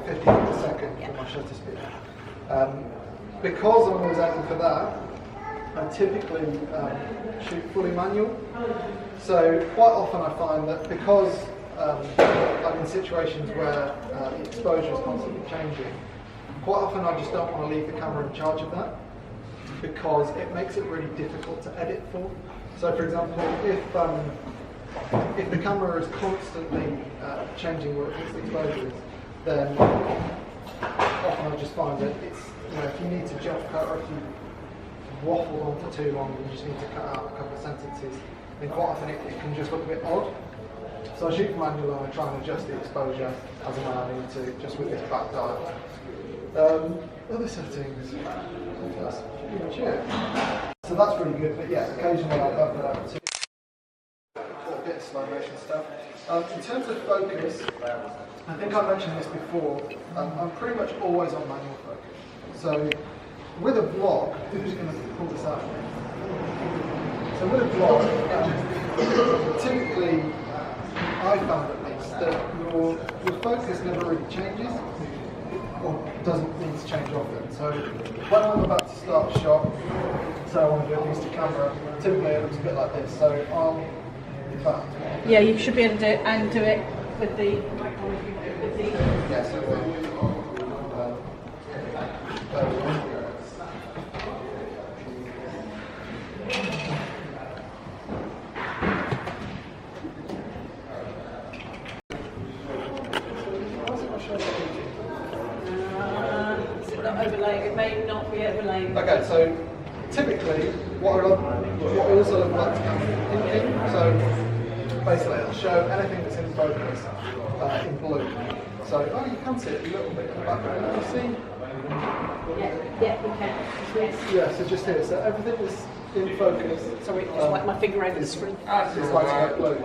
50 per second for my shutter speed. Because I'm always aiming for that, I typically shoot fully manual. So quite often I find that because I'm in situations where the exposure is constantly changing, quite often I just don't want to leave the camera in charge of that, because it makes it really difficult to edit for. So for example, if the camera is constantly changing where it hits the exposures, then often I just find that it's, if you need to jump cut or if you waffled on for too long and you just need to cut out a couple of sentences, then quite often it can just look a bit odd. So I shoot for manual and I try and adjust the exposure as and when I need to, just with this back dial. Other settings, that's pretty much it. So that's really good, but yeah, occasionally I bump it up to a bit of slow motion stuff. In terms of focus, I think I mentioned this before, I'm pretty much always on manual focus. So with a vlog, I'm just going to pull this out. So with a vlog, typically, I found at least that your focus never really changes, or doesn't need to change often. So when I'm about to start a shot, so I want to do a piece to camera, typically it looks a bit like this. So I'll, in fact, yeah, you should be able to do it and do it with the. Yes, I will. Overlaying, it may not be overlaying. Okay, so typically what I also look like to camera in. So basically it'll show anything that's in focus in blue. So you can see it a little bit in the background. Can you see? Yeah, we can. Yes. Yeah, so just here. So everything that's in focus. Sorry, just wipe my finger over the screen. It's lighting up blue.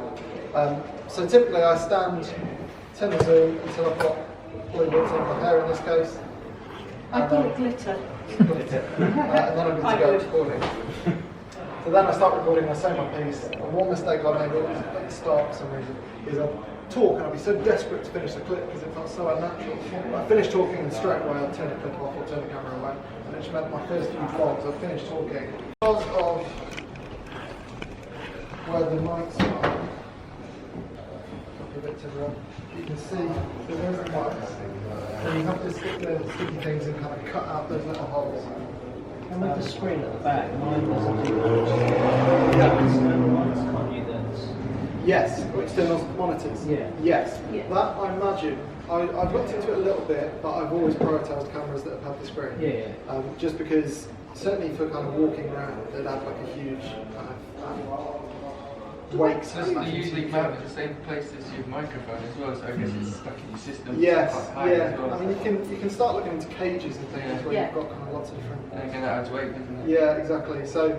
So typically I turn the zoom until I've got blue bits on my hair in this case. I call it glitter. And then I'm good to go recording. So then I start recording and I say my piece. And one mistake I made at the start for some reason is I'll talk and I'll be so desperate to finish the clip because it felt so unnatural. I finished talking and straight away I'll turn the clip off or turn the camera away. And it just meant my first few vlogs I finished talking. Because of where the mics are, a bit to run. You can see there's the mics, and you have to stick the sticky things and kind of cut out those little holes. And with the screen at the back, mine doesn't do that. Yeah. External ones, can't you? That's... Yes, external monitors. Yeah. Yes. Yeah. That I imagine. I've looked into it a little bit, but I've always prioritised cameras that have had the screen. Yeah. Just because, certainly for kind of walking around, they'd add like a huge kind of weight. They usually mount at the same place as your microphone as well, so I guess it's stuck in your system. Yes, quite high yeah. as well. I mean, you can start looking into cages and things where Yeah. you've got kind of lots of different. And again, that adds weight, doesn't it? Yeah, exactly. So